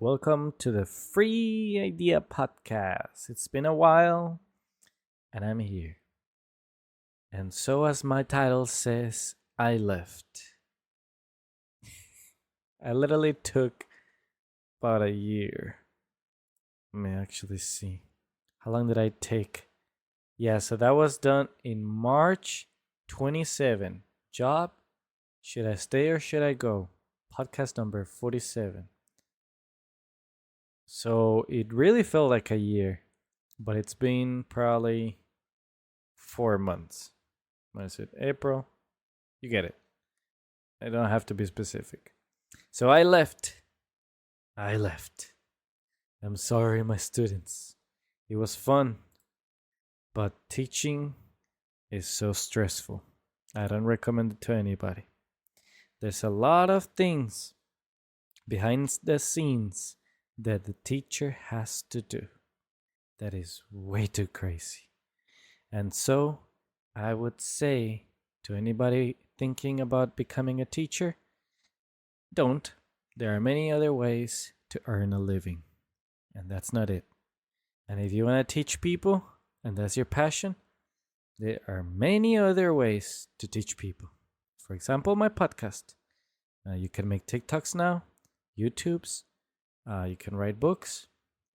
Welcome to the Free Idea Podcast. It's been a while, and I'm here. And so, as my title says, I left. I literally took about a year. Let me actually see. How long did I take? Yeah, so that was done in March 27. Job, should I stay or should I go? Podcast number 47. So it really felt like a year, but it's been probably 4 months. What is it? April? You get it. I don't have to be specific. So I left. I left. I'm sorry, my students. It was fun, but teaching is so stressful. I don't recommend it to anybody. There's a lot of things behind the scenes that the teacher has to do that is way too crazy. And so I would say to anybody thinking about becoming a teacher, don't. There are many other ways to earn a living, and that's not it. And if you want to teach people, and that's your passion, there are many other ways to teach people. For example, my podcast. You can make TikToks now, YouTubes, you can write books,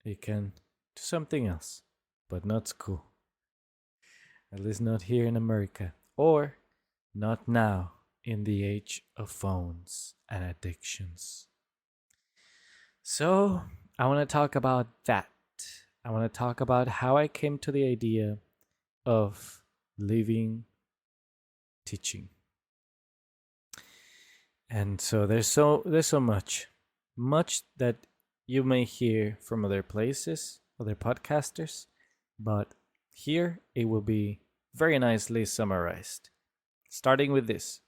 you can do something else, but not school. At least not here in America, or not now in the age of phones and addictions. So, I want to talk about that. I want to talk about how I came to the idea of leaving teaching. And so there's so much that you may hear from other places, other podcasters, but here it will be very nicely summarized. Starting with this.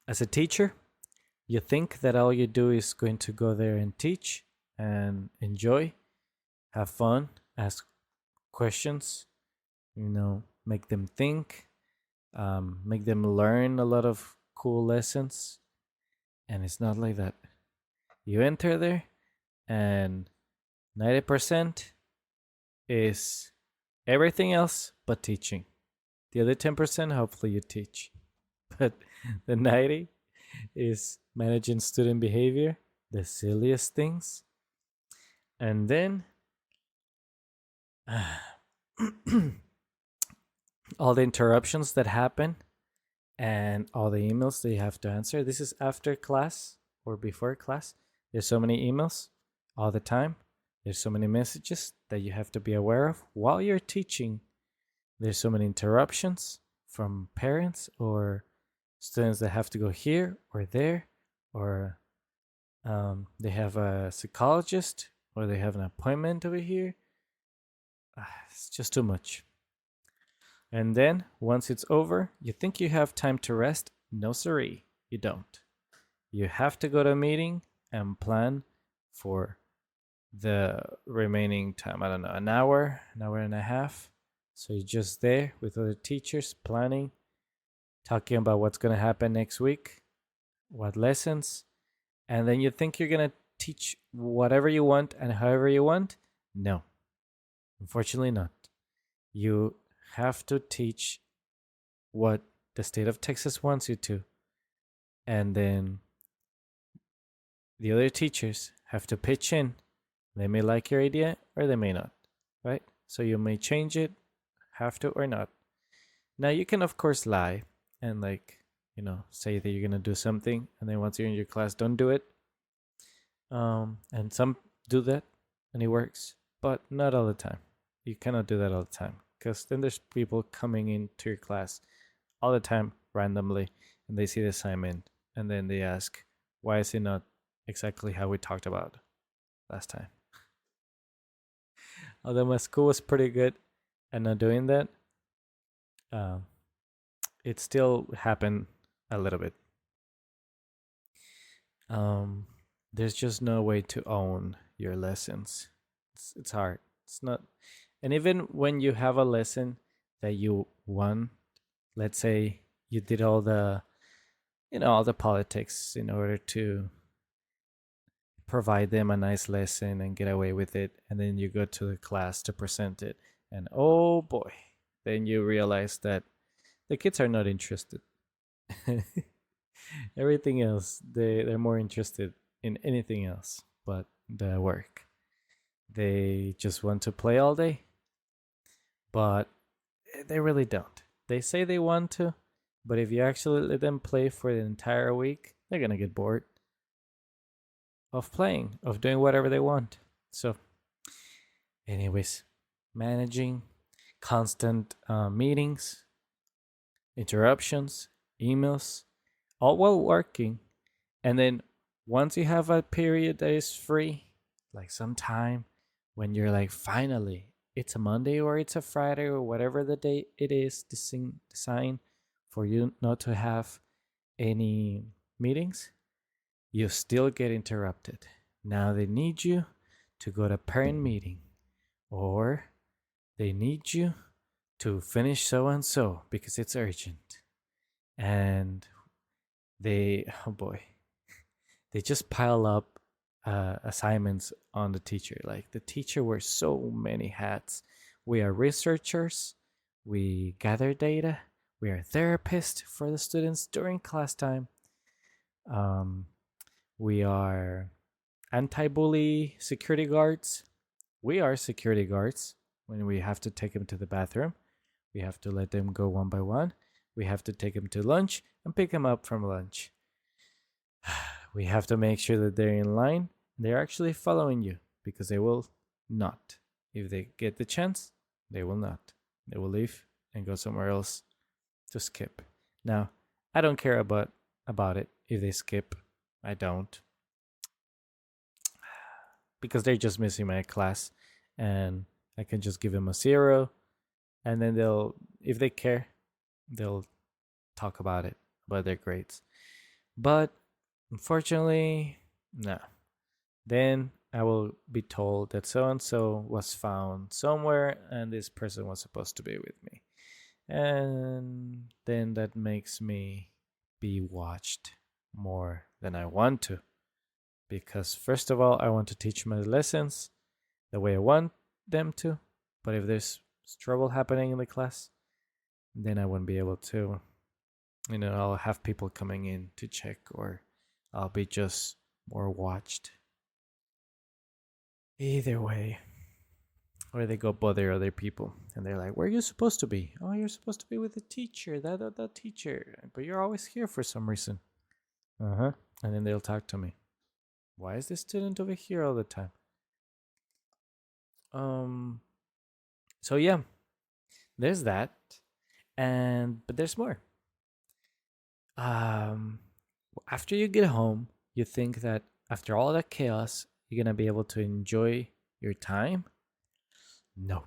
As a teacher, you think that all you do is going to go there and teach and enjoy, have fun, ask questions, make them think, make them learn a lot of cool lessons. And it's not like that. You enter there, and 90% is everything else but teaching. The other 10%, hopefully, you teach. But the 90 is managing student behavior, the silliest things. And then all the interruptions that happen and all the emails that you have to answer. This is after class or before class. There's so many emails all the time. There's so many messages that you have to be aware of while you're teaching. There's so many interruptions from parents or students that have to go here or there, or they have a psychologist, or they have an appointment over here. It's just too much. And then, once it's over, you think you have time to rest. No, siree, you don't. You have to go to a meeting and plan for the remaining time. I don't know, an hour and a half. So you're just there with other teachers, planning, talking about what's going to happen next week, what lessons. And then you think you're going to teach whatever you want and however you want. No, unfortunately not. You have to teach what the state of Texas wants you to. And then the other teachers have to pitch in. They may like your idea or they may not, right? So you may change it, have to or not. Now you can of course lie and say that you're gonna do something, and then once you're in your class, don't do it. And some do that and it works, but not all the time. You cannot do that all the time, because then there's people coming into your class all the time randomly, and they see the assignment and then they ask, why is it not exactly how we talked about last time? Although my school was pretty good at not doing that, it still happened a little bit. There's just no way to own your lessons. It's hard. It's not, and even when you have a lesson that you won, let's say you did all the politics in order to provide them a nice lesson and get away with it, and then you go to the class to present it, and oh boy, then you realize that the kids are not interested. Everything else, they're more interested in anything else but the work. They just want to play all day, but they really don't. They say they want to, but if you actually let them play for the entire week, they're gonna get bored of playing, of doing whatever they want. So, anyways, managing constant meetings, interruptions, emails, all while working. And then once you have a period that is free, like some time when you're like, finally, it's a Monday or it's a Friday or whatever the day it is designed for you not to have any meetings, you still get interrupted. Now they need you to go to parent meeting, or they need you to finish so and so because it's urgent. And oh boy, they just pile up assignments on the teacher. Like the teacher wears so many hats. We are researchers, we gather data, we are therapists for the students during class time. We are anti-bully security guards. We are security guards when we have to take them to the bathroom. We have to let them go one by one. We have to take them to lunch and pick them up from lunch. We have to make sure that they're in line. They're actually following you, because they will not. If they get the chance, they will not. They will leave and go somewhere else to skip. Now, I don't care about it if they skip. I don't, because they're just missing my class, and I can just give them a 0, and then if they care, they'll talk about their grades. But unfortunately, no. Then I will be told that so and so was found somewhere and this person was supposed to be with me. And then that makes me be watched more than I want to. Because, first of all, I want to teach my lessons the way I want them to. But if there's trouble happening in the class, then I won't be able to. I'll have people coming in to check, or I'll be just more watched. Either way. Or they go bother other people and they're like, where are you supposed to be? Oh, you're supposed to be with the teacher, that teacher. But you're always here for some reason. And then they'll talk to me. Why is this student over here all the time? So yeah, there's that. But there's more. After you get home, you think that after all that chaos, you're gonna be able to enjoy your time? No.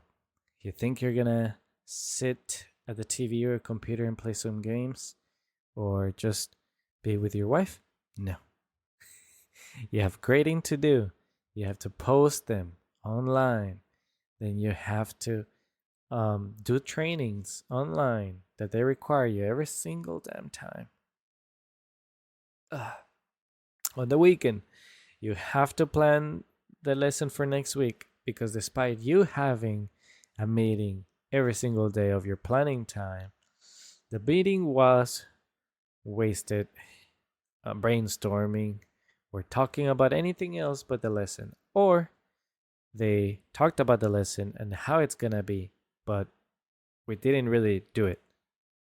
You think you're gonna sit at the TV or computer and play some games, or just be with your wife? No. You have grading to do. You have to post them online. Then you have to do trainings online that they require you every single damn time. On the weekend, you have to plan the lesson for next week, because despite you having a meeting every single day of your planning time, the meeting was wasted brainstorming or talking about anything else but the lesson. Or they talked about the lesson and how it's gonna be, but we didn't really do it.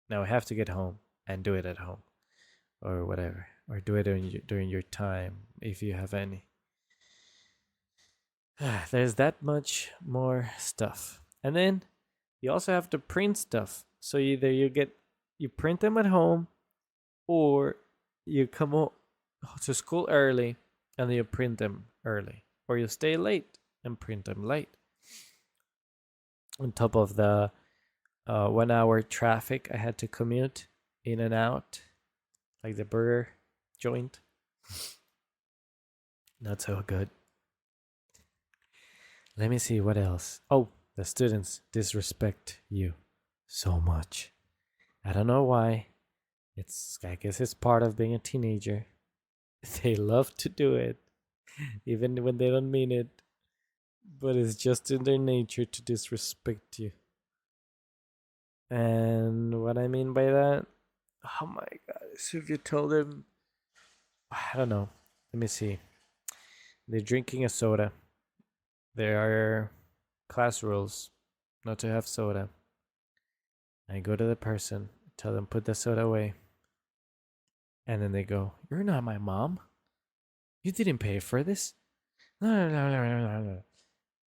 Now we have to get home and do it at home, or whatever, or do it during your time if you have any. There's that much more stuff. And then you also have to print stuff. So either you print them at home, or you come to school early and you print them early, or you stay late and print them late. On top of the 1 hour traffic I had to commute in and out, like the burger joint. Not so good. Let me see what else. Oh, the students disrespect you so much. I don't know why. I guess it's part of being a teenager. They love to do it. even when they don't mean it, but it's just in their nature to disrespect you. And what I mean by that, oh my god, so if you told them, I don't know, let me see, they're drinking a soda, there are class rules not to have soda. I go to the person, tell them put the soda away, and then they go, "You're not my mom. You didn't pay for this." And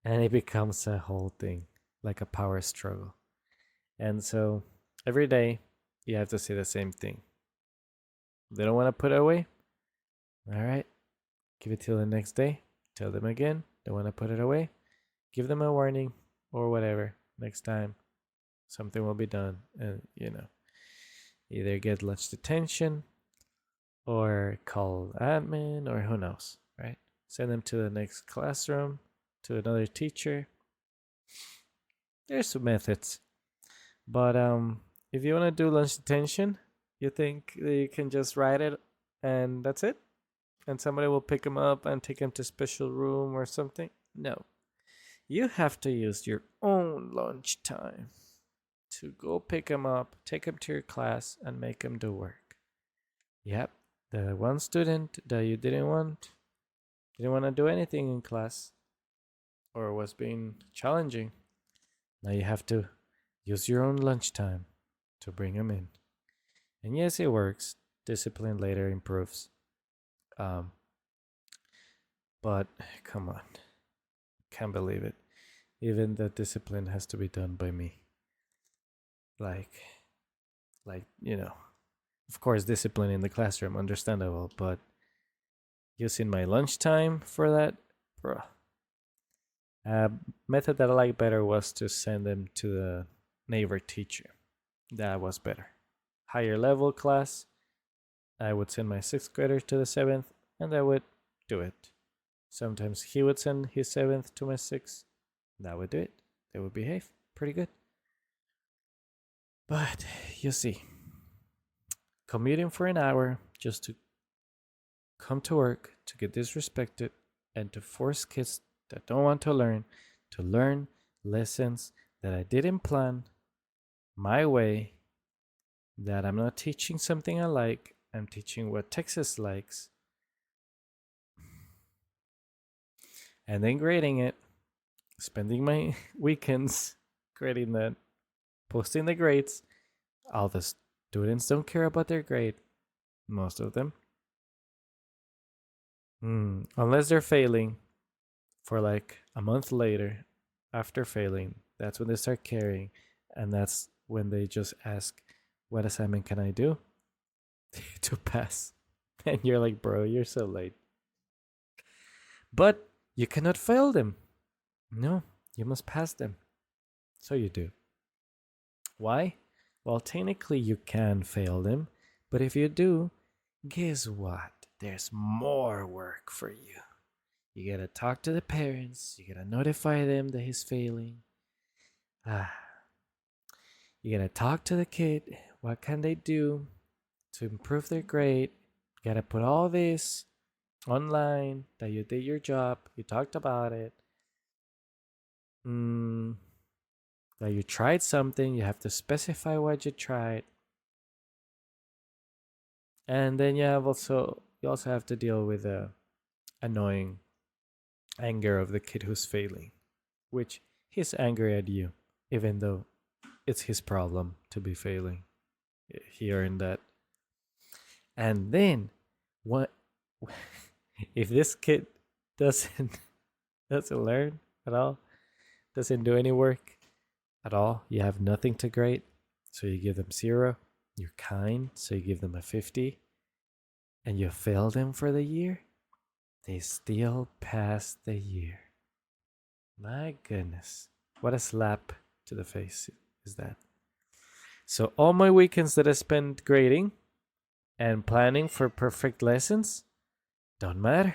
it becomes a whole thing, like a power struggle. And so every day you have to say the same thing. They don't want to put it away. All right, give it till the next day. Tell them again. They want to put it away. Give them a warning or whatever. Next time, something will be done, and either get lunch detention or call admin or who knows, right? Send them to the next classroom, to another teacher. There's some methods. But if you want to do lunch detention, you think that you can just write it and that's it? And somebody will pick them up and take them to special room or something? No. You have to use your own lunch time to go pick them up, take them to your class, and make them do work. Yep, the one student that you didn't want to do anything in class or was being challenging. Now you have to use your own lunchtime to bring them in. And yes, it works. Discipline later improves. But come on, can't believe it. Even the discipline has to be done by me. Like, of course, discipline in the classroom, understandable, but using my lunchtime for that, bruh. A method that I like better was to send them to the neighbor teacher. That was better. Higher level class, I would send my sixth grader to the seventh, and I would do it. Sometimes he would send his seventh to my sixth. That would do it. They would behave pretty good. But you see, commuting for an hour just to come to work, to get disrespected, and to force kids that don't want to learn lessons that I didn't plan my way, that I'm not teaching something I like, I'm teaching what Texas likes, and then grading it, spending my weekends grading that, posting the grades. All the students don't care about their grade, most of them. Unless they're failing for like a month later, after failing, that's when they start caring, and that's when they just ask, "What assignment can I do to pass?" And you're like, "Bro, you're so late." But you cannot fail them. No, you must pass them. So you do. Why? Well, technically you can fail them, but if you do, guess what? There's more work for you. You gotta talk to the parents, you gotta notify them that he's failing. You gotta talk to the kid. What can they do to improve their grade? You gotta put all this online that you did your job, you talked about it. That you tried something, you have to specify what you tried. And then you also have to deal with the annoying anger of the kid who's failing, which he's angry at you, even though it's his problem to be failing. He earned that. And then what if this kid doesn't learn at all, doesn't do any work at all, you have nothing to grade, so you give them 0. You're kind, so you give them a 50, and you fail them for the year, they still pass the year. My goodness, what a slap to the face is that. So all my weekends that I spent grading and planning for perfect lessons don't matter.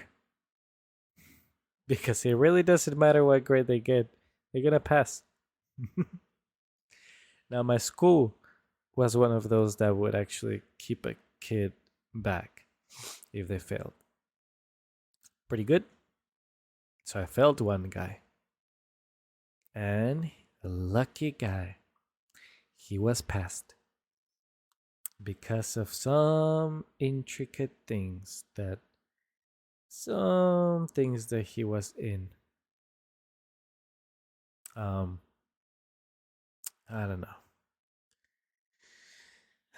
Because it really doesn't matter what grade they get. They're gonna pass. Now my school was one of those that would actually keep a kid back if they failed. Pretty good. So I failed one guy. And a lucky guy, he was passed because of some intricate things that he was in. I don't know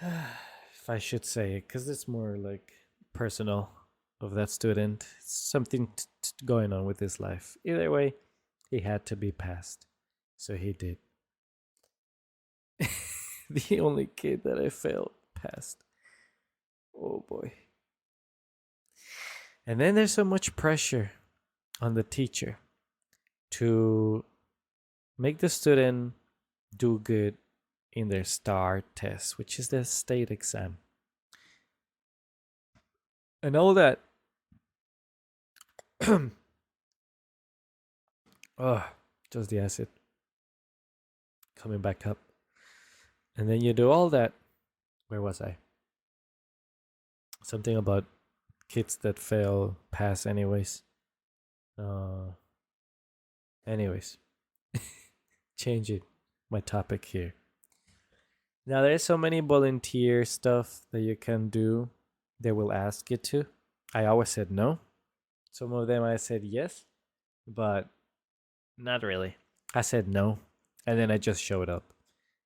if I should say it because it's more like personal of that student. It's something going on with his life. Either way, he had to be passed, so he did. The only kid that I failed passed. Oh boy. And then there's so much pressure on the teacher to make the student do good in their STAR test, which is the state exam. And all that. Oh, just the acid coming back up. And then you do all that. Where was I? Something about kids that fail pass anyways. Anyways. Changing my topic here. Now there's so many volunteer stuff that you can do. They will ask you to. I always said no. Some of them I said yes, but not really. I said no, and then I just showed up.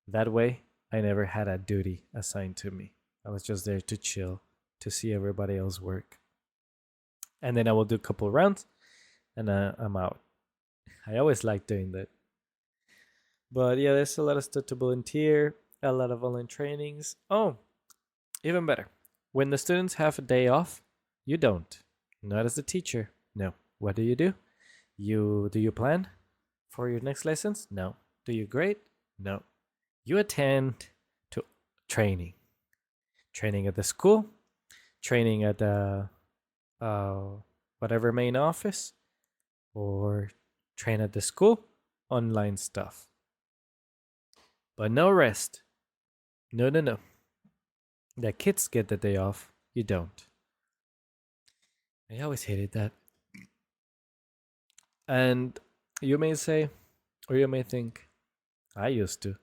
That way, I never had a duty assigned to me. I was just there to chill, to see everybody else work. And then I will do a couple rounds, and I'm out. I always like doing that. But yeah, there's a lot of stuff to volunteer, a lot of online trainings. Oh, even better. When the students have a day off, you don't. Not as a teacher. No. What do? Do you plan for your next lessons? No. Do you grade? No. You attend to training. Training at the school, training at the whatever main office, or train at the school, online stuff. But no rest. No. The kids get the day off. You don't. I always hated that. And you may say, or you may think, I used to.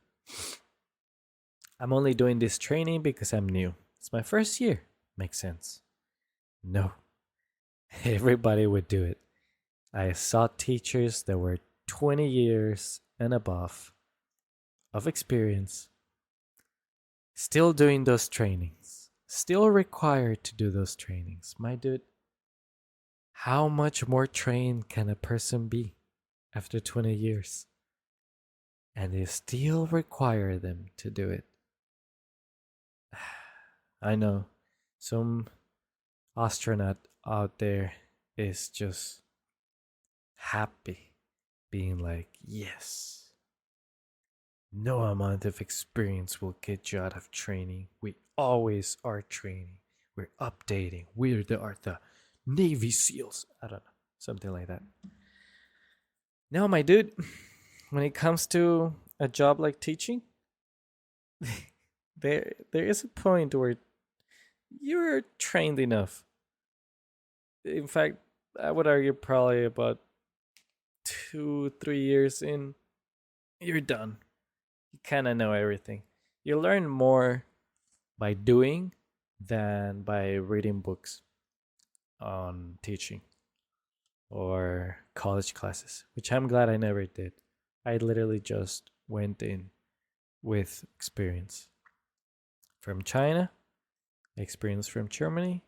I'm only doing this training because I'm new. It's my first year. Makes sense. No. Everybody would do it. I saw teachers that were 20 years and above of experience still doing those trainings, still required to do those trainings. My dude, how much more trained can a person be after 20 years? And they still require them to do it. I know some astronaut out there is just happy being like, yes, no amount of experience will get you out of training. We always are training. We're updating. We're the Navy SEALs. I don't know. Something like that. No, my dude, when it comes to a job like teaching, there is a point where you're trained enough. In fact, I would argue probably about 2-3 years in, you're done. You kind of know everything. You learn more by doing than by reading books on teaching or college classes, which I'm glad I never did. I literally just went in with experience from China, experience from Germany,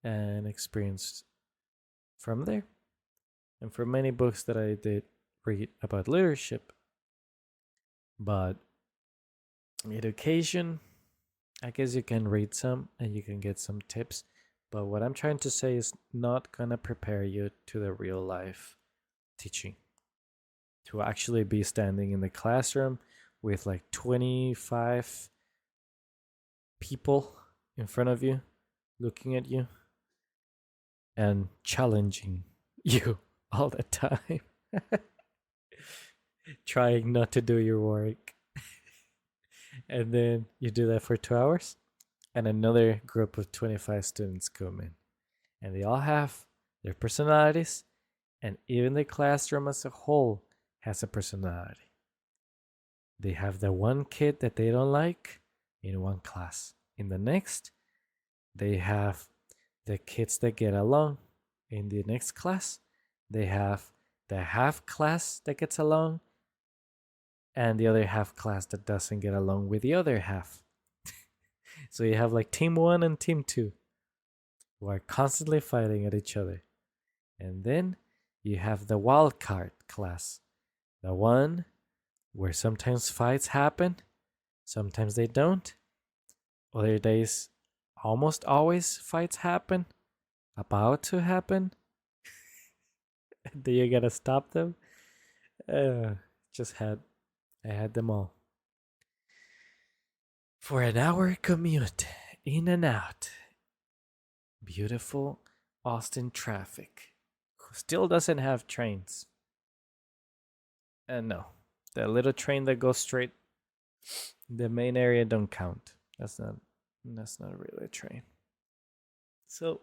and experience from there. And from many books that I did read about leadership. But education, I guess you can read some and you can get some tips. But what I'm trying to say is not gonna prepare you to the real life teaching. To actually be standing in the classroom with like 25 people in front of you, looking at you, and challenging you all the time. Trying not to do your work. And then you do that for 2 hours, and another group of 25 students come in. And they all have their personalities, And even the classroom as a whole has a personality. They have the one kid that they don't like in one class. In the next, they have the kids that get along. In the next class, they have the half class that gets along and the other half class that doesn't get along with the other half. So you have like team 1 and team 2 who are constantly fighting at each other. And then you have the wild card class, the one where sometimes fights happen, sometimes they don't. Other days, almost always fights happen, about to happen. Do you gotta stop them? Just had I had them all. For an hour commute, in and out. Beautiful Austin traffic. Still doesn't have trains. And no, the little train that goes straight, the main area don't count. That's not really a train. So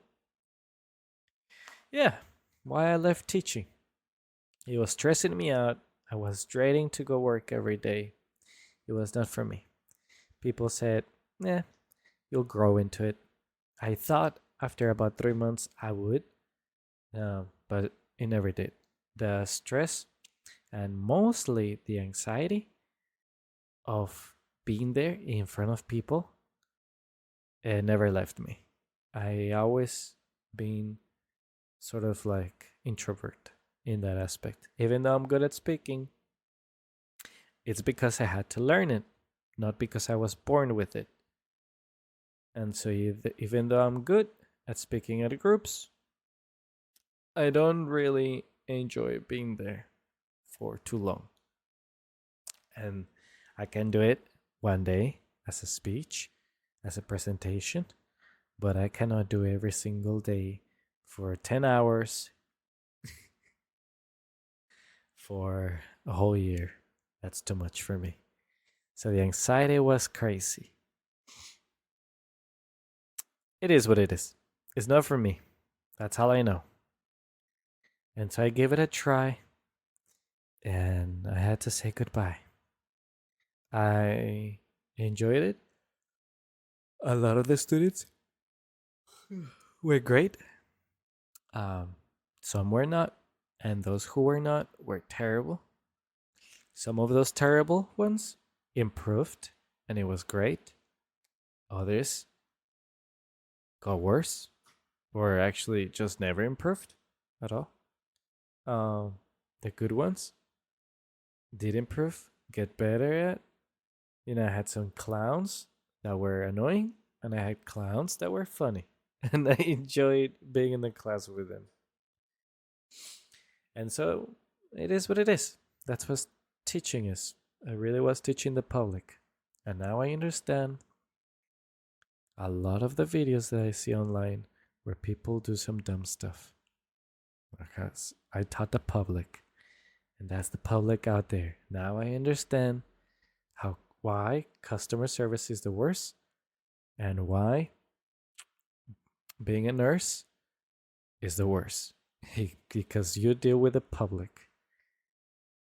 yeah, why I left teaching. It was stressing me out. I was dreading to go work every day. It was not for me. People said, you'll grow into it. I thought after about 3 months I would, but it never did. The stress and mostly the anxiety of being there in front of people, it never left me. I always been sort of like introvert in that aspect. Even though I'm good at speaking, it's because I had to learn it, not because I was born with it. And so even though I'm good at speaking at groups, I don't really enjoy being there for too long. And I can do it one day as a speech, as a presentation, but I cannot do every single day for 10 hours for a whole year. That's too much for me. So the anxiety was crazy. It is what it is. It's not for me. That's all I know. And so I gave it a try and I had to say goodbye. I enjoyed it. A lot of the students were great. Some were not, and those who were not were terrible. Some of those terrible ones improved, and it was great. Others got worse, or actually just never improved at all. The good ones did improve, get better at. I had some clowns that were annoying, and I had clowns that were funny, and I enjoyed being in the class with them. And so it is what it is. That's what teaching is. I really was teaching the public. And now I understand a lot of the videos that I see online where people do some dumb stuff. Because I taught the public. And that's the public out there. Now I understand why customer service is the worst and why being a nurse is the worst. Because you deal with the public.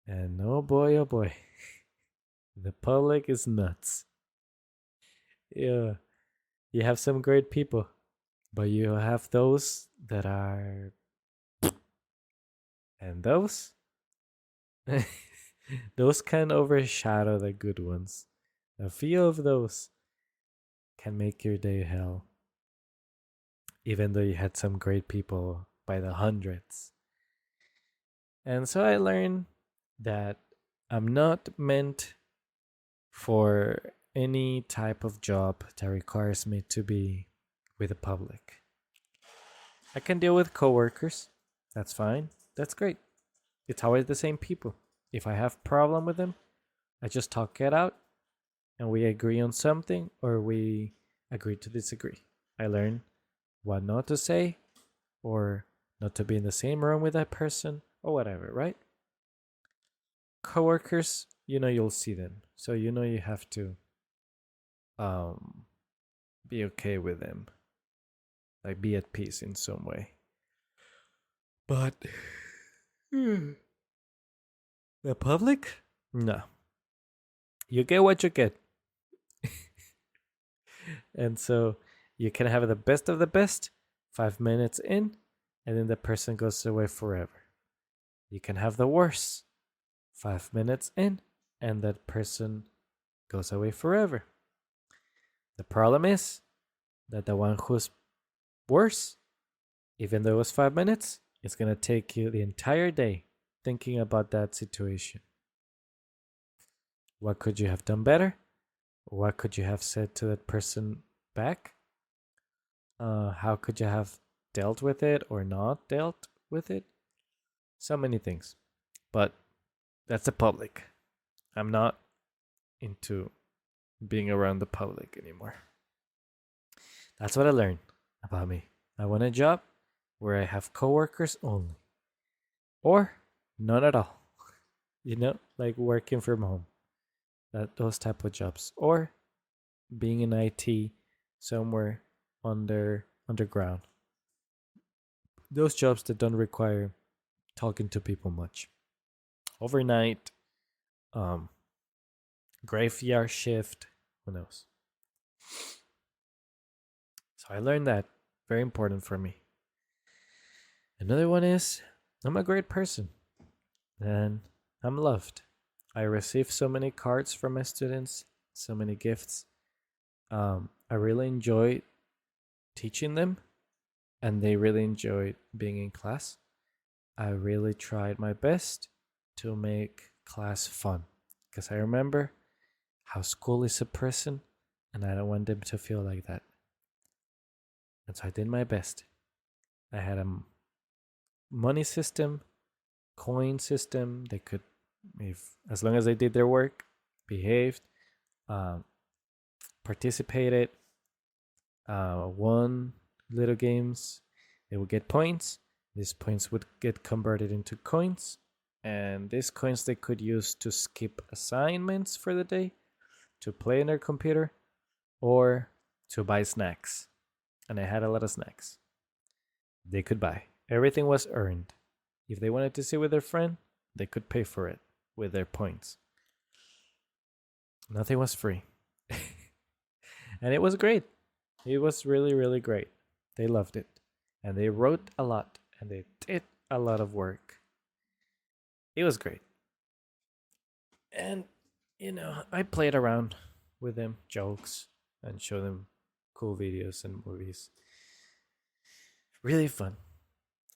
And oh boy, the public is nuts. Yeah, you have some great people, but you have those that are. And those? Those can overshadow the good ones. A few of those can make your day hell. Even though you had some great people by the hundreds. And so I learned that I'm not meant for any type of job that requires me to be with the public. I can deal with coworkers. That's fine. That's great. It's always the same people. If I have problem with them, I just talk it out and we agree on something or we agree to disagree. I learn what not to say or not to be in the same room with that person or whatever, right? Coworkers, you'll see them. So you have to be okay with them. Like be at peace in some way. But The public? No. You get what you get. And so you can have the best of the best 5 minutes in, and then the person goes away forever. You can have the worst 5 minutes in, and that person goes away forever. The problem is that the one who's worse, even though it was 5 minutes, it's going to take you the entire day thinking about that situation. What could you have done better? What could you have said to that person back? How could you have dealt with it or not dealt with it? So many things. But that's the public. I'm not into being around the public anymore. That's what I learned about me. I want a job where I have coworkers only, or none at all. Like working from home. Those type of jobs, or being in IT somewhere underground. Those jobs that don't require talking to people much. Overnight, graveyard shift, who knows? So I learned that. Very important for me. Another one is I'm a great person and I'm loved. I receive so many cards from my students, so many gifts. I really enjoy teaching them, and they really enjoyed being in class. I really tried my best to make class fun because I remember how school is a prison, and I don't want them to feel like that. And so I did my best. I had a money system, coin system. They could, if as long as they did their work, behaved, participated, won little games, they would get points. These points would get converted into coins, and these coins they could use to skip assignments for the day, to play on their computer, or to buy snacks. And I had a lot of snacks they could buy. Everything was earned. If they wanted to sit with their friend, they could pay for it with their points. Nothing was free. And it was great. It was really, really great. They loved it. And they wrote a lot. And they did a lot of work. It was great. And, I played around with them, jokes, and show them cool videos and movies. Really fun.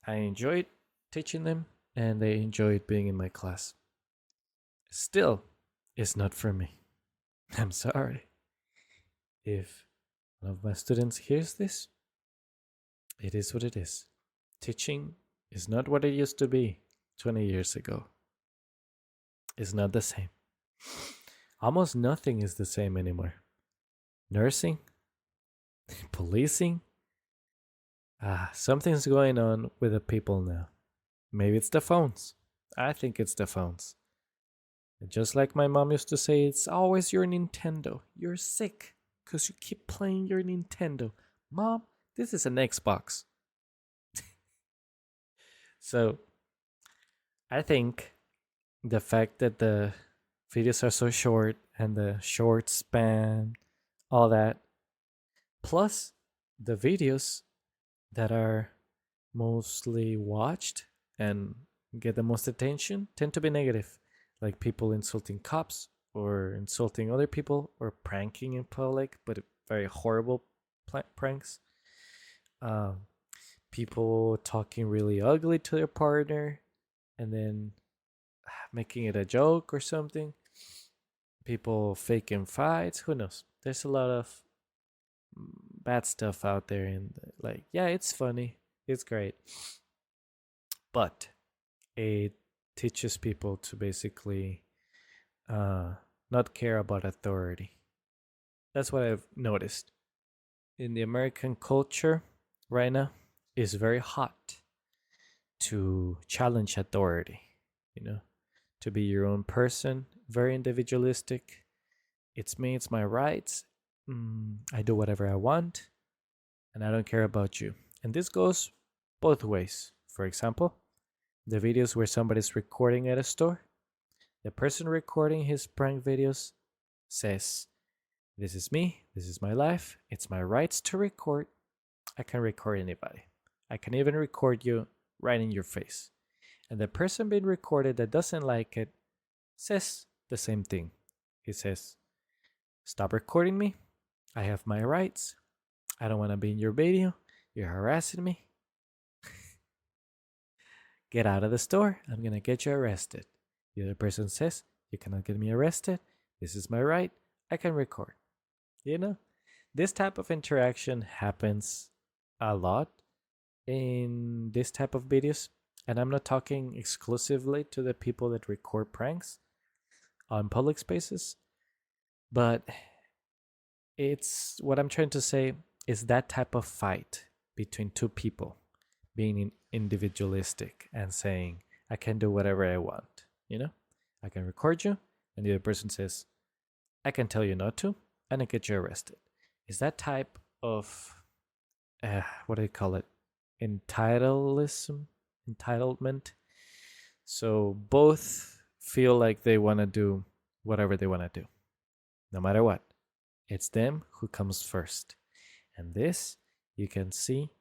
I enjoyed teaching them, and they enjoyed being in my class. Still, it's not for me. I'm sorry. If one of my students hears this, it is what it is. Teaching is not what it used to be 20 years ago. It's not the same. Almost nothing is the same anymore. Nursing, policing, something's going on with the people now. Maybe it's the phones. I think it's the phones. And just like my mom used to say, it's always your Nintendo. You're sick because you keep playing your Nintendo. Mom, this is an Xbox. So, I think the fact that the videos are so short and the short span, all that, plus the videos that are mostly watched and get the most attention tend to be negative, like people insulting cops or insulting other people or pranking in public, but very horrible pranks. People talking really ugly to their partner and then making it a joke or something. People faking fights. Who knows? There's a lot of bad stuff out there, and like, yeah, it's funny, it's great, but it teaches people to basically not care about authority. That's what I've noticed in the American culture right now. Is very hot to challenge authority, to be your own person, very individualistic. It's me, it's my rights. I do whatever I want, and I don't care about you. And this goes both ways. For example, the videos where somebody's recording at a store. The person recording his prank videos says, "This is me, this is my life, it's my rights to record. I can record anybody. I can even record you right in your face." And the person being recorded that doesn't like it says the same thing. He says, "Stop recording me. I have my rights. I don't want to be in your video. You're harassing me. Get out of the store. I'm going to get you arrested." The other person says, "You cannot get me arrested. This is my right. I can record." You know, this type of interaction happens a lot in this type of videos. And I'm not talking exclusively to the people that record pranks on public spaces, but it's what I'm trying to say is that type of fight between two people being individualistic and saying, "I can do whatever I want." I can record you, and the other person says, "I can tell you not to, and I get you arrested." Is that type of, what do you call it? Entitlement. So both feel like they want to do whatever they want to do, no matter what. It's them who comes first. And this you can see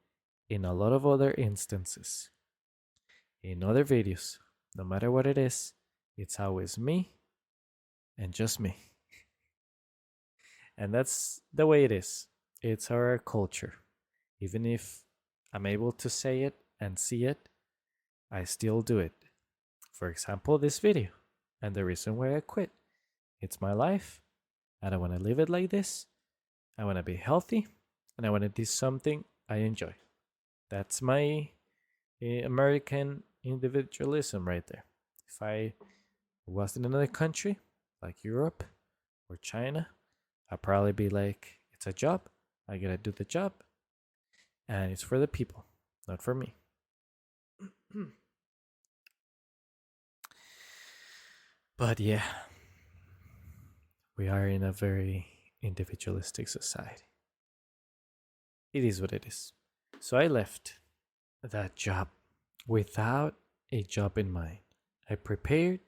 in a lot of other instances. In other videos, no matter what it is, it's always me and just me. And that's the way it is. It's our culture. Even if I'm able to say it and see it, I still do it. For example, this video, and the reason why I quit. It's my life. I don't want to live it like this. I want to be healthy, and I want to do something I enjoy. That's my American individualism right there. If I was in another country, like Europe or China, I'd probably be like, it's a job. I gotta do the job. And it's for the people, not for me. But yeah, we are in a very individualistic society. It is what it is. So I left that job without a job in mind. I prepared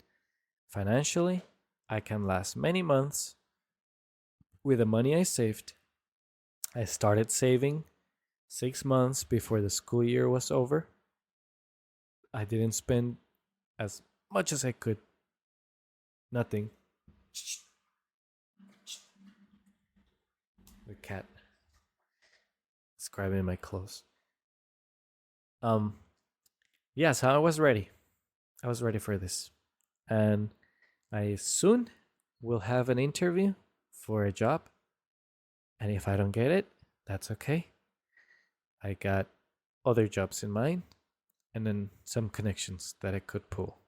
financially. I can last many months with the money I saved. I started saving 6 months before the school year was over. I didn't spend as much as I could. Nothing. The cat is grabbing my clothes. Yeah, so I was ready. I was ready for this. And I soon will have an interview for a job. And if I don't get it, that's okay. I got other jobs in mind and then some connections that I could pull.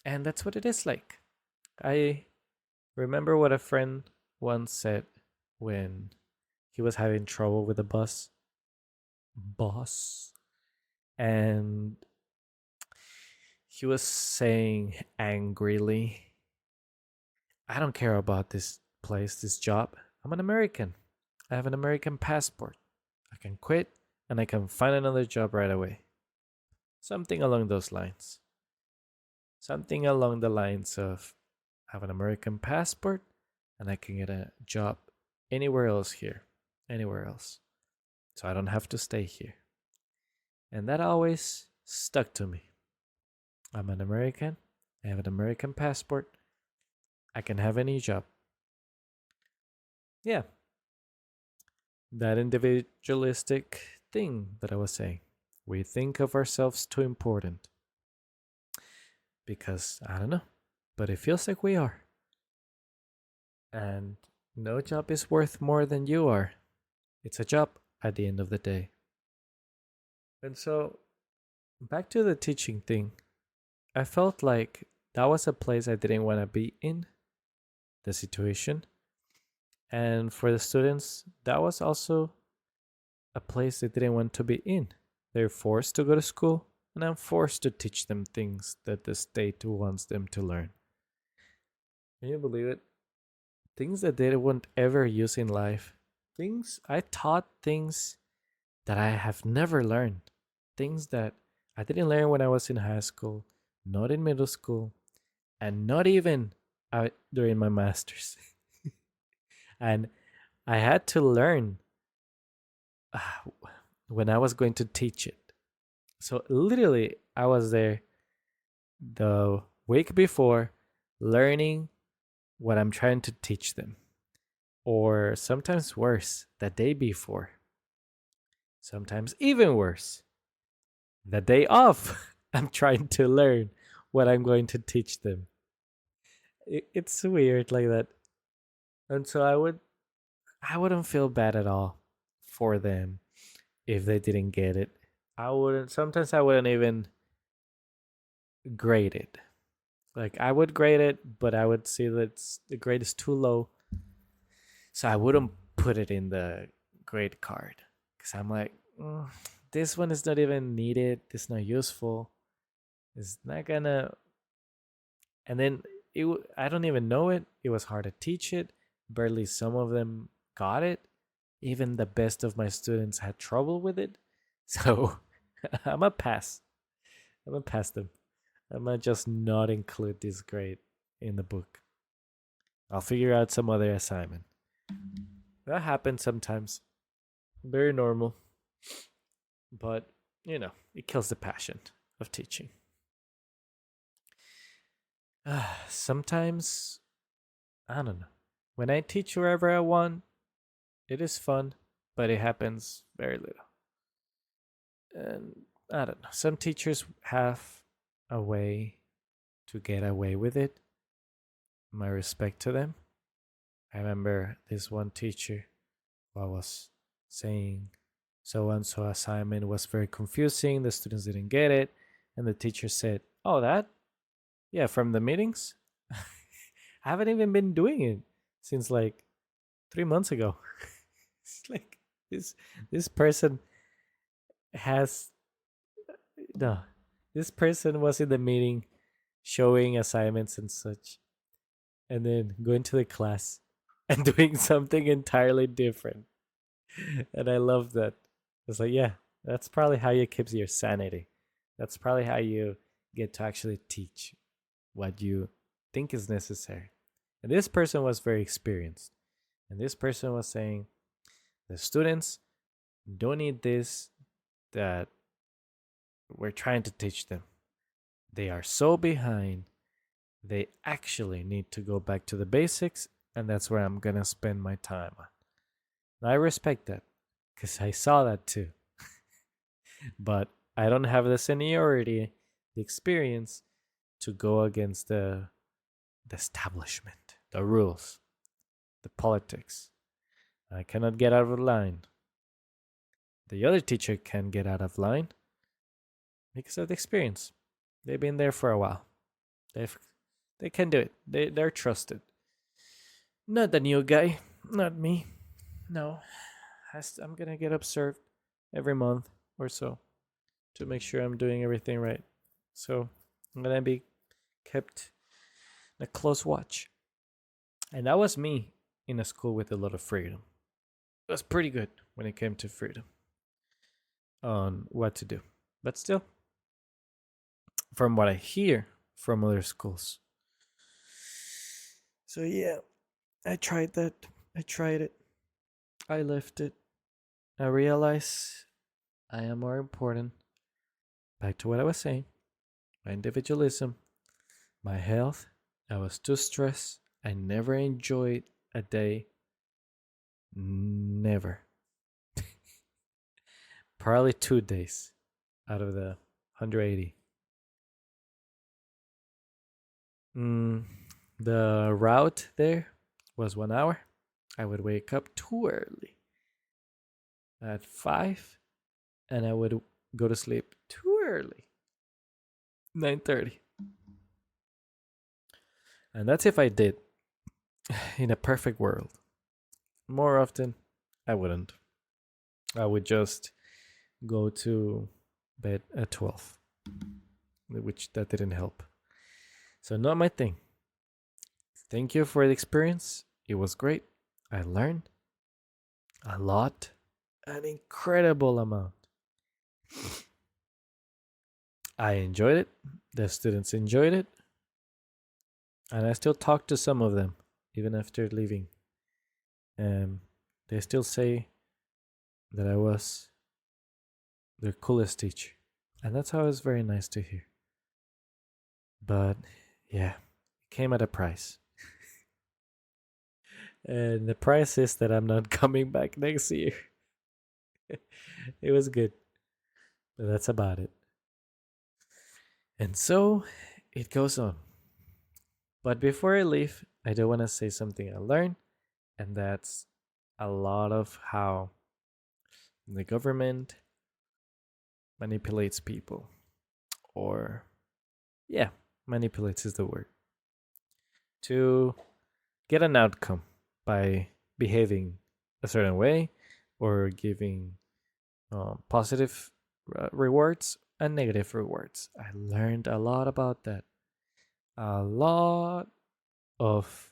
And that's what it is like. I remember what a friend once said when he was having trouble with the boss. And he was saying angrily, "I don't care about this place, this job. I'm an American. I have an American passport. I can quit and I can find another job right away." Something along those lines. Something along the lines of, I have an American passport and I can get a job anywhere else here, anywhere else. So I don't have to stay here. And that always stuck to me. I'm an American. I have an American passport. I can have any job. Yeah. That individualistic thing that I was saying. We think of ourselves too important. Because, I don't know, but it feels like we are. And no job is worth more than you are. It's a job at the end of the day. And so, back to the teaching thing. I felt like that was a place I didn't want to be in, the situation. And for the students, that was also a place they didn't want to be in. They're forced to go to school, and I'm forced to teach them things that the state wants them to learn. Can you believe it? Things that they won't ever use in life. I taught things that I have never learned. Things that I didn't learn when I was in high school, not in middle school, and not even during my master's. And I had to learn uh, when I was going to teach it. So literally, I was there the week before learning what I'm trying to teach them, or sometimes worse, the day before, sometimes even worse, the day off. I'm trying to learn what I'm going to teach them. It's weird like that. And so I wouldn't feel bad at all for them if they didn't get it. I wouldn't even grade it. Like I would grade it, but I would see that the grade is too low. So I wouldn't put it in the grade card. Because I'm like, this one is not even needed. It's not useful. It's not gonna. And then I don't even know it. It was hard to teach it. Barely some of them got it. Even the best of my students had trouble with it. So I'm a pass. I'm gonna pass them. I might just not include this grade in the book. I'll figure out some other assignment. That happens sometimes. Very normal. But, it kills the passion of teaching. Sometimes, I don't know. When I teach wherever I want, it is fun, but it happens very little. And I don't know. Some teachers have a way to get away with it. My respect to them. I remember this one teacher who was saying so and so assignment was very confusing. The students didn't get it. And the teacher said, "Oh, that? Yeah, from the meetings? I haven't even been doing it since like 3 months ago." It's like this person has no. This person was in the meeting showing assignments and such, and then going to the class and doing something entirely different. And I love that. It's like, yeah, that's probably how you keep your sanity. That's probably how you get to actually teach what you think is necessary. And this person was very experienced. And this person was saying the students don't need this that we're trying to teach them. They are so behind. They actually need to go back to the basics, and that's where I'm going to spend my time on. And I respect that because I saw that too. But I don't have the seniority, the experience to go against the establishment, the rules, the politics. I cannot get out of line. The other teacher can get out of line because of the experience. They've been there for a while. They can do it. They're trusted. Not the new guy. Not me. No. I'm gonna get observed every month or so to make sure I'm doing everything right. So I'm gonna be kept a close watch. And that was me in a school with a lot of freedom. It was pretty good when it came to freedom on what to do. But still, from what I hear from other schools. So yeah, I tried that. I tried it. I left it. I realized I am more important. Back to what I was saying. My individualism, my health. I was too stressed. I never enjoyed a day. Never. Probably 2 days out of the 180. The route there was 1 hour. I would wake up too early at 5, and I would go to sleep too early, 9:30. And that's if I did in a perfect world. More often, I wouldn't. I would just go to bed at 12, which that didn't help. So not my thing. Thank you for the experience. It was great. I learned a lot, an incredible amount. I enjoyed it. The students enjoyed it. And I still talk to some of them, even after leaving. They still say that I was their coolest teacher. And that's always very nice to hear. But yeah, it came at a price. And the price is that I'm not coming back next year. It was good, but that's about it. And so it goes on. But before I leave, I do want to say something I learned, and that's a lot of how the government manipulates people. Or, yeah, manipulates is the word. To get an outcome by behaving a certain way or giving positive rewards and negative rewards. I learned a lot about that. A lot of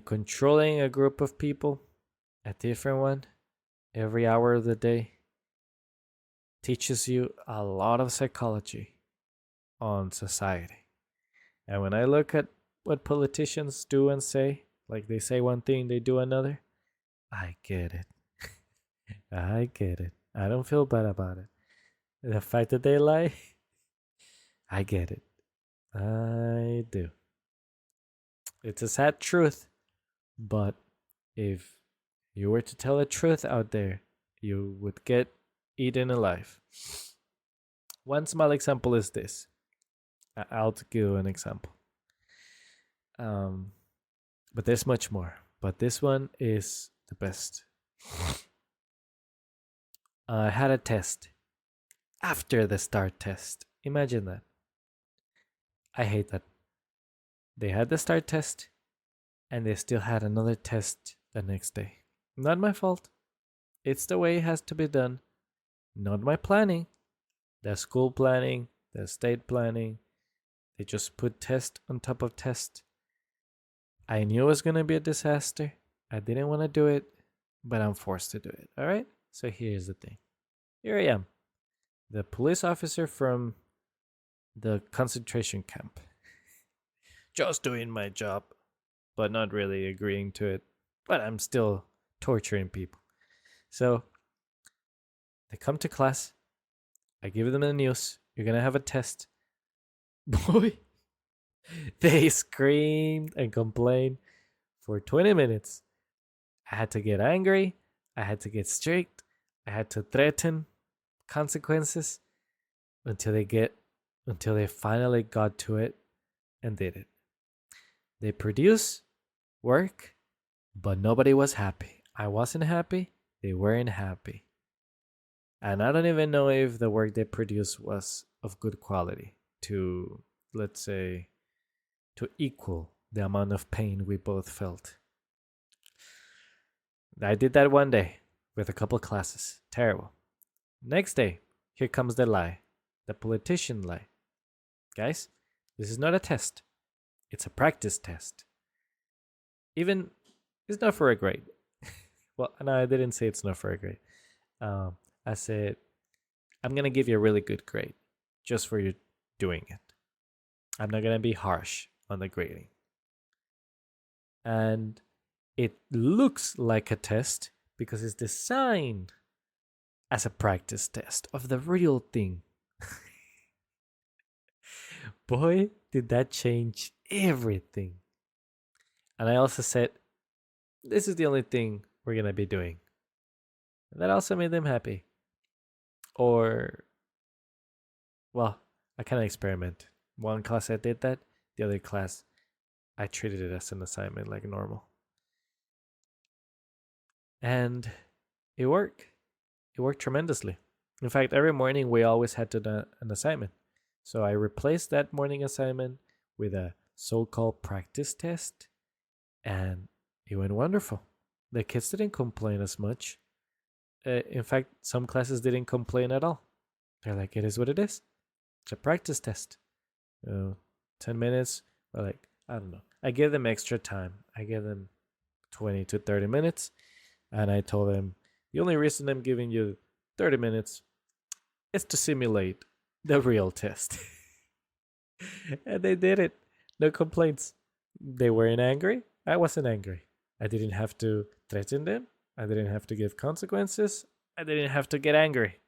controlling a group of people, a different one, every hour of the day teaches you a lot of psychology on society. And when I look at what politicians do and say, like they say one thing, they do another, I get it. I get it. I don't feel bad about it. The fact that they lie, I get it. I do. It's a sad truth, but if you were to tell a truth out there, you would get eaten alive. One small example is this. I'll give you an example. But there's much more. But this one is the best. I had a test after the START test. Imagine that. I hate that. They had the START test and they still had another test the next day. Not my fault. It's the way it has to be done. Not my planning. The school planning, the state planning. They just put test on top of test. I knew it was going to be a disaster. I didn't want to do it, but I'm forced to do it. All right? So here's the thing. Here I am, the police officer from the concentration camp. Just doing my job, but not really agreeing to it. But I'm still torturing people. So they come to class. I give them the news. You're going to have a test. Boy, they screamed and complained for 20 minutes. I had to get angry. I had to get strict. I had to threaten consequences until they finally got to it and did it. They produce work, but nobody was happy. I wasn't happy. They weren't happy. And I don't even know if the work they produced was of good quality to, let's say, to equal the amount of pain we both felt. I did that one day with a couple classes. Terrible. Next day, here comes the lie. The politician lie. Guys, this is not a test. It's a practice test. Even, it's not for a grade. Well, no, I didn't say it's not for a grade. I said, I'm going to give you a really good grade just for you doing it. I'm not going to be harsh on the grading. And it looks like a test because it's designed as a practice test of the real thing. Boy, did that change everything. And I also said, this is the only thing we're going to be doing. And that also made them happy. Or, well, I kind of experiment. One class I did that, the other class I treated it as an assignment like normal. And it worked. It worked tremendously. In fact, every morning we always had to do an assignment. So I replaced that morning assignment with a so-called practice test, and it went wonderful. The kids didn't complain as much. In fact, some classes didn't complain at all. They're like, it is what it is. It's a practice test. 10 minutes, or like, I don't know. I give them extra time. I give them 20 to 30 minutes. And I told them, the only reason I'm giving you 30 minutes is to simulate the real test. And they did it. No complaints. They weren't angry. I wasn't angry. I didn't have to threaten them. I didn't have to give consequences. I didn't have to get angry.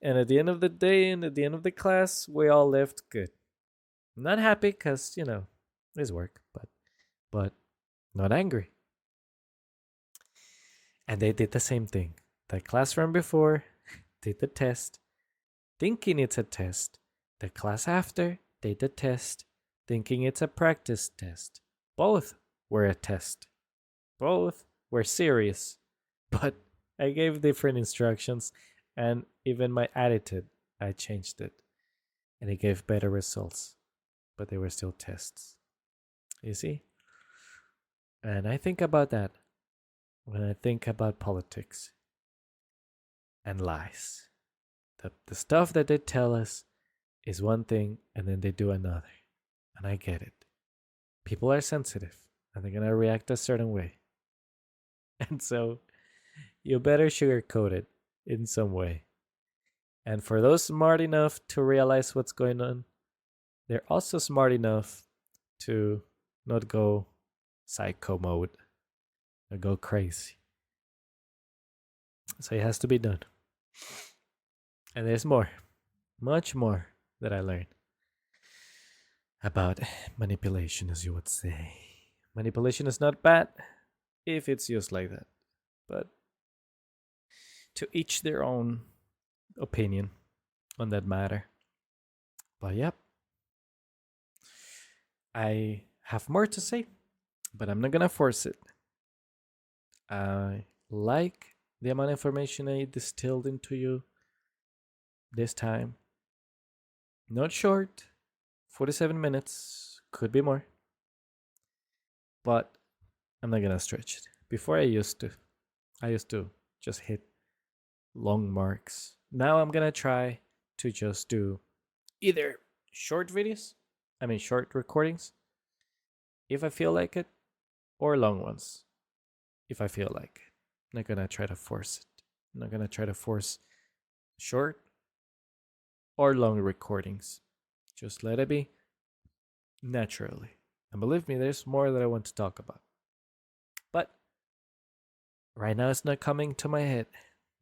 And at the end of the day and at the end of the class, we all left good. Not happy because, it's work, but not angry. And they did the same thing. The class from before did the test, thinking it's a test. The class after did the test, thinking it's a practice test. Both were a test. Both were serious. But I gave different instructions, and even my attitude, I changed it. And it gave better results. But they were still tests. You see? And I think about that when I think about politics and lies. The stuff that they tell us is one thing and then they do another. And I get it. People are sensitive and they're going to react a certain way. And so you better sugarcoat it in some way. And for those smart enough to realize what's going on, they're also smart enough to not go psycho mode or go crazy. So it has to be done. And there's more, much more that I learned about manipulation, as you would say. Manipulation is not bad if it's used like that. But to each their own opinion on that matter. But yep. I have more to say, but I'm not gonna force it. I like the amount of information I distilled into you this time. Not short, 47 minutes, could be more. But I'm not gonna stretch it. Before I used to just hit long marks. Now I'm gonna try to just do either short recordings, if I feel like it, or long ones, if I feel like it. I'm not gonna try to force it. I'm not gonna try to force short or long recordings. Just let it be naturally. And believe me, there's more that I want to talk about. But right now it's not coming to my head.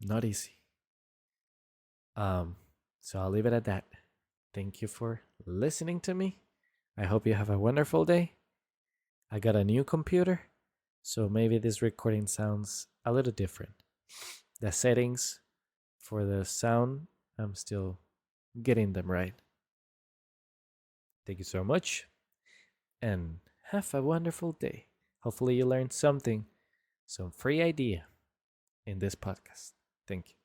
Not easy. So I'll leave it at that. Thank you for listening to me. I hope you have a wonderful day. I got a new computer, so maybe this recording sounds a little different. The settings for the sound, I'm still getting them right. Thank you so much, and have a wonderful day. Hopefully you learned something, some free idea in this podcast. Thank you.